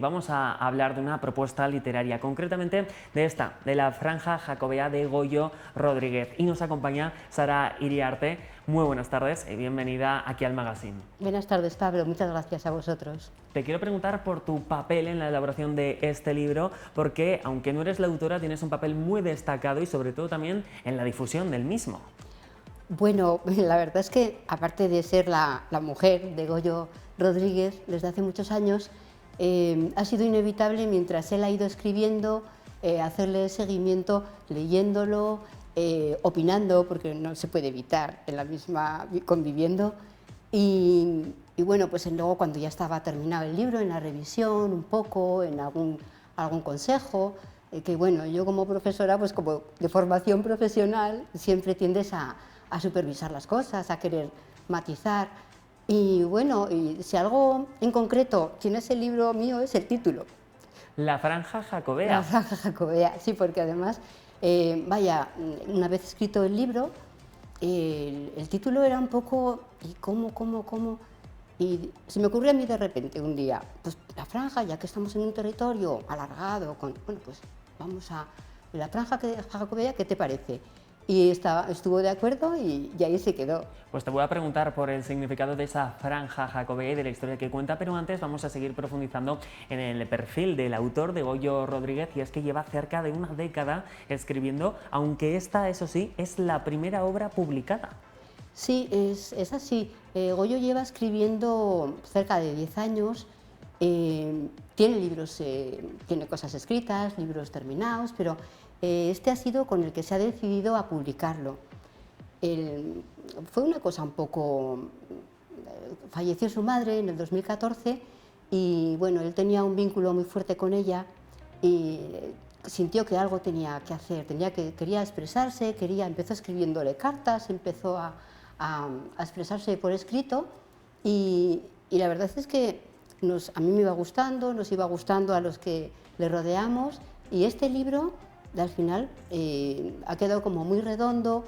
Vamos a hablar de una propuesta literaria, concretamente de la Franja Jacobea de Goyo Rodríguez. Y nos acompaña Sara Iriarte. Muy buenas tardes y bienvenida aquí al Magazine. Buenas tardes, Pablo. Muchas gracias a vosotros. Te quiero preguntar por tu papel en la elaboración de este libro, porque aunque no eres la autora, tienes un papel muy destacado y sobre todo también en la difusión del mismo. Bueno, la verdad es que aparte de ser la mujer de Goyo Rodríguez desde hace muchos años, ha sido inevitable mientras él ha ido escribiendo, hacerle seguimiento, leyéndolo, opinando, porque no se puede evitar en la misma conviviendo. Y bueno, pues luego cuando ya estaba terminado el libro, en la revisión un poco, en algún consejo, que bueno, yo como profesora, pues como de formación profesional, siempre tiendes a supervisar las cosas, a querer matizar. Y bueno, y si algo en concreto tiene ese libro mío es el título. La Franja Jacobea. La Franja Jacobea, sí, porque además, vaya, una vez escrito el libro, el título era un poco, ¿y cómo? Y se me ocurrió a mí de repente un día, pues la franja, ya que estamos en un territorio alargado, bueno, pues vamos a la Franja Jacobea, ¿qué te parece? Y estuvo de acuerdo y ahí se quedó. Pues te voy a preguntar por el significado de esa Franja Jacobea y de la historia que cuenta, pero antes vamos a seguir profundizando en el perfil del autor de Goyo Rodríguez, y es que lleva cerca de una década escribiendo, aunque esta, eso sí, es la primera obra publicada. Sí, es así. Goyo lleva escribiendo cerca de 10 años, tiene libros, tiene cosas escritas, libros terminados, pero este ha sido con el que se ha decidido a publicarlo. Fue una cosa un poco... falleció su madre en el 2014 y bueno, él tenía un vínculo muy fuerte con ella y sintió que algo tenía que hacer, quería expresarse, empezó escribiéndole cartas, empezó a expresarse por escrito y la verdad es que a mí me iba gustando, nos iba gustando a los que le rodeamos, y este libro al final ha quedado como muy redondo,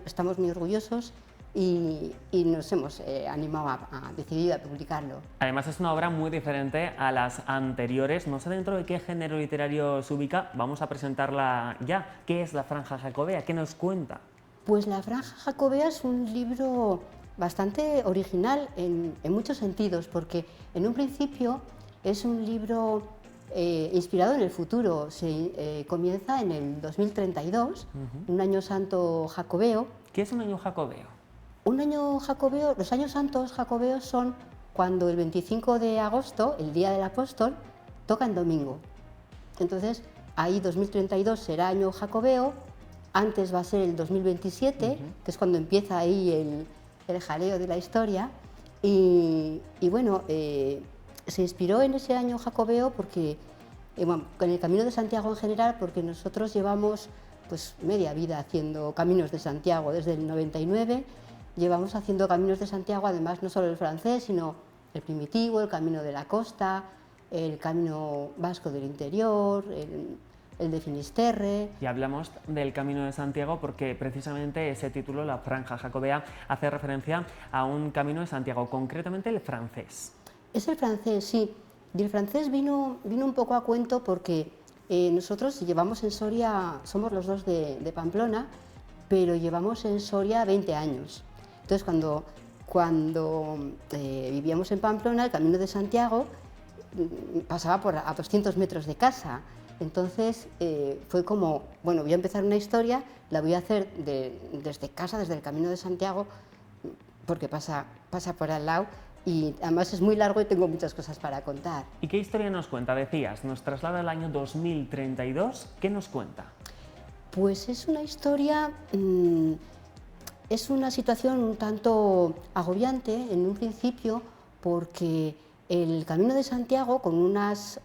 estamos muy orgullosos y nos hemos animado decidido a publicarlo. Además es una obra muy diferente a las anteriores, no sé dentro de qué género literario se ubica, vamos a presentarla ya. ¿Qué es la Franja Jacobea? ¿Qué nos cuenta? Pues la Franja Jacobea es un libro bastante original en muchos sentidos, porque en un principio es un libro inspirado en el futuro. Comienza en el 2032, un año santo jacobeo. ¿Qué es un año jacobeo? Un año jacobeo, los años santos jacobeos son cuando el 25 de agosto, el día del apóstol, toca en domingo. Entonces, ahí 2032 será año jacobeo. Antes va a ser el 2027, que es cuando empieza ahí el jaleo de la historia. Y bueno, se inspiró en ese año jacobeo porque, bueno, con el Camino de Santiago en general, porque nosotros llevamos pues media vida haciendo caminos de Santiago. Desde el 99 llevamos haciendo caminos de Santiago, además no solo el francés, sino el primitivo, el camino de la costa, el camino vasco del interior, el de Finisterre. Y hablamos del Camino de Santiago porque precisamente ese título, la Franja Jacobea, hace referencia a un Camino de Santiago, concretamente el francés. Es el francés, sí. Y el francés vino un poco a cuento porque nosotros llevamos en Soria, somos los dos de Pamplona, pero llevamos en Soria 20 años. Entonces, cuando vivíamos en Pamplona, el Camino de Santiago pasaba a 200 metros de casa. Entonces fue como, bueno, voy a empezar una historia, la voy a hacer desde casa, desde el Camino de Santiago, porque pasa por al lado y además es muy largo y tengo muchas cosas para contar. ¿Y qué historia nos cuenta? Decías, nos traslada al año 2032, ¿qué nos cuenta? Pues es una historia, es una situación un tanto agobiante en un principio, porque el Camino de Santiago, con unos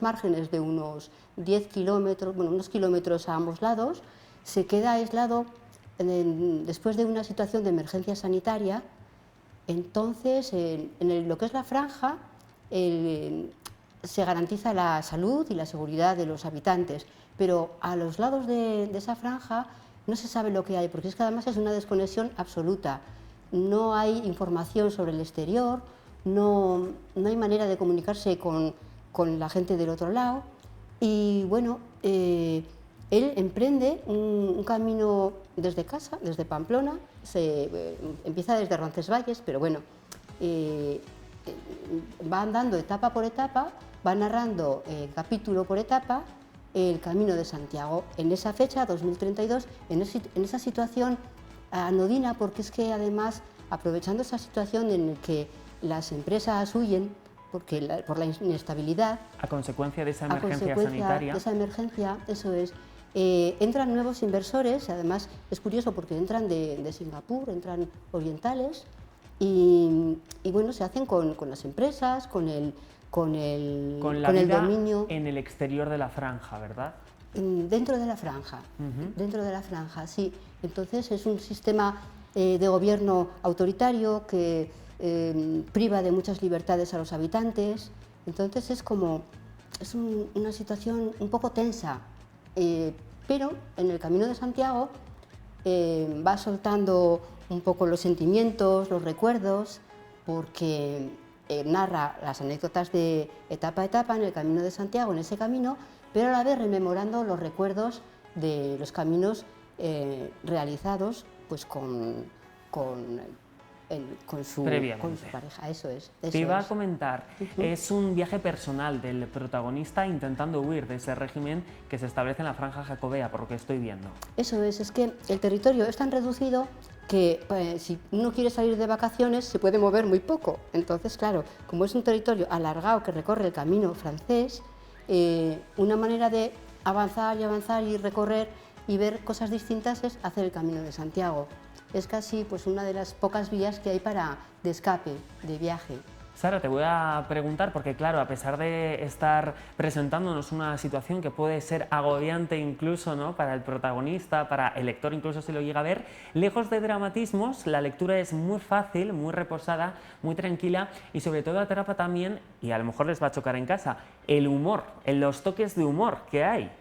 márgenes de unos 10 kilómetros, bueno, unos kilómetros a ambos lados, se queda aislado después de una situación de emergencia sanitaria. Entonces, en lo que es la franja, se garantiza la salud y la seguridad de los habitantes, pero a los lados de esa franja no se sabe lo que hay, porque es que además es una desconexión absoluta. No hay información sobre el exterior, no hay manera de comunicarse con la gente del otro lado. Y bueno, él emprende un camino desde casa, desde Pamplona, empieza desde Roncesvalles, pero bueno, va andando etapa por etapa, va narrando capítulo por etapa el Camino de Santiago. En esa fecha, 2032, en esa situación anodina, porque es que además, aprovechando esa situación en la que las empresas huyen por la inestabilidad, a consecuencia de esa emergencia sanitaria. De esa emergencia, eso es. Entran nuevos inversores, además es curioso porque entran de Singapur, entran orientales, y bueno, se hacen con las empresas, con el dominio. En el exterior de la franja, ¿verdad? Dentro de la franja, dentro de la franja, sí. Entonces es un sistema de gobierno autoritario que priva de muchas libertades a los habitantes. Entonces es una situación un poco tensa, pero en el Camino de Santiago va soltando un poco los sentimientos, los recuerdos, porque narra las anécdotas de etapa a etapa en el Camino de Santiago, en ese camino, pero a la vez rememorando los recuerdos de los caminos realizados pues con su pareja, eso es. Te iba a comentar, es un viaje personal del protagonista intentando huir de ese régimen que se establece en la franja jacobea, por lo que estoy viendo. Eso es que el territorio es tan reducido que si uno quiere salir de vacaciones se puede mover muy poco. Entonces, claro, como es un territorio alargado que recorre el camino francés, una manera de avanzar y recorrer y ver cosas distintas es hacer el Camino de Santiago. Es casi pues una de las pocas vías que hay de escape, de viaje. Sara, te voy a preguntar, porque claro, a pesar de estar presentándonos una situación que puede ser agobiante incluso, ¿no?, para el protagonista, para el lector incluso si lo llega a ver, lejos de dramatismos, la lectura es muy fácil, muy reposada, muy tranquila y sobre todo atrapa también, y a lo mejor les va a chocar en casa, el humor, los toques de humor que hay.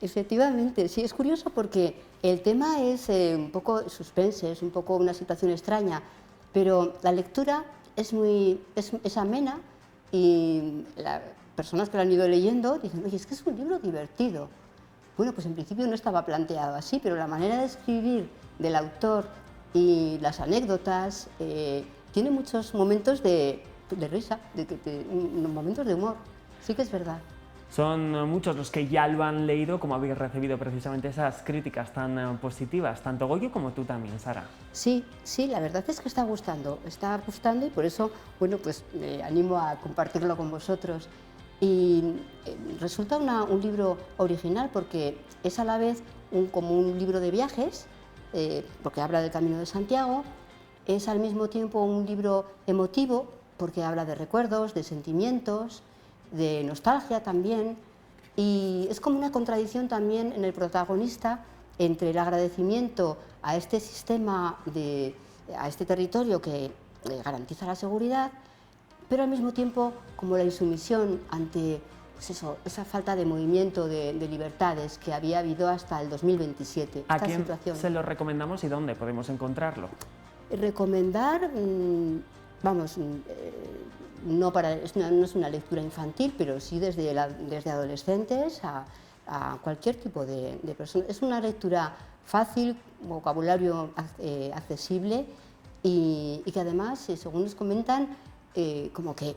Efectivamente, sí, es curioso porque el tema es un poco suspense, es un poco una situación extraña, pero la lectura es amena y las personas que lo han ido leyendo dicen, oye, es que es un libro divertido. Bueno, pues en principio no estaba planteado así, pero la manera de escribir del autor y las anécdotas tiene muchos momentos de risa, momentos de humor, sí que es verdad. Son muchos los que ya lo han leído, como habéis recibido precisamente esas críticas tan positivas, tanto Goyo como tú también, Sara. Sí, la verdad es que está gustando y por eso, bueno, pues me animo a compartirlo con vosotros. Y resulta un libro original porque es a la vez como un libro de viajes, porque habla del Camino de Santiago, es al mismo tiempo un libro emotivo porque habla de recuerdos, de sentimientos, de nostalgia también, y es como una contradicción también en el protagonista entre el agradecimiento a este sistema, a este territorio que garantiza la seguridad, pero al mismo tiempo como la insumisión ante pues esa falta de movimiento de libertades que había habido hasta el 2027. ¿A quién se lo recomendamos y dónde podemos encontrarlo? Recomendar, vamos, no es una lectura infantil, pero sí desde adolescentes a cualquier tipo de persona. Es una lectura fácil, vocabulario accesible y que además, según nos comentan, como que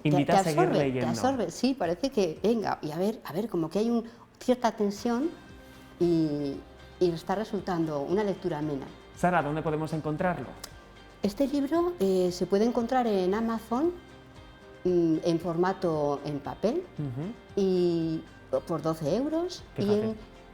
invita a seguir leyendo. Te absorbe, sí, parece que venga, y a ver, como que hay cierta tensión y está resultando una lectura amena. Sara, ¿dónde podemos encontrarlo? Este libro se puede encontrar en Amazon en formato en papel y por 12 euros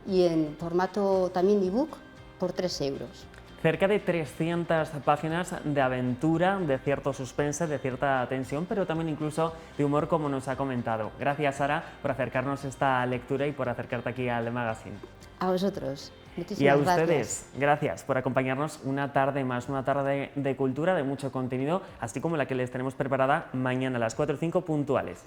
y en formato también ebook por 3 euros. Cerca de 300 páginas de aventura, de cierto suspense, de cierta tensión, pero también incluso de humor, como nos ha comentado. Gracias, Sara, por acercarnos esta lectura y por acercarte aquí al magazine. A vosotros. Muchísimas y a ustedes, gracias. Gracias por acompañarnos una tarde más, una tarde de cultura, de mucho contenido, así como la que les tenemos preparada mañana a las 4 o 5 puntuales.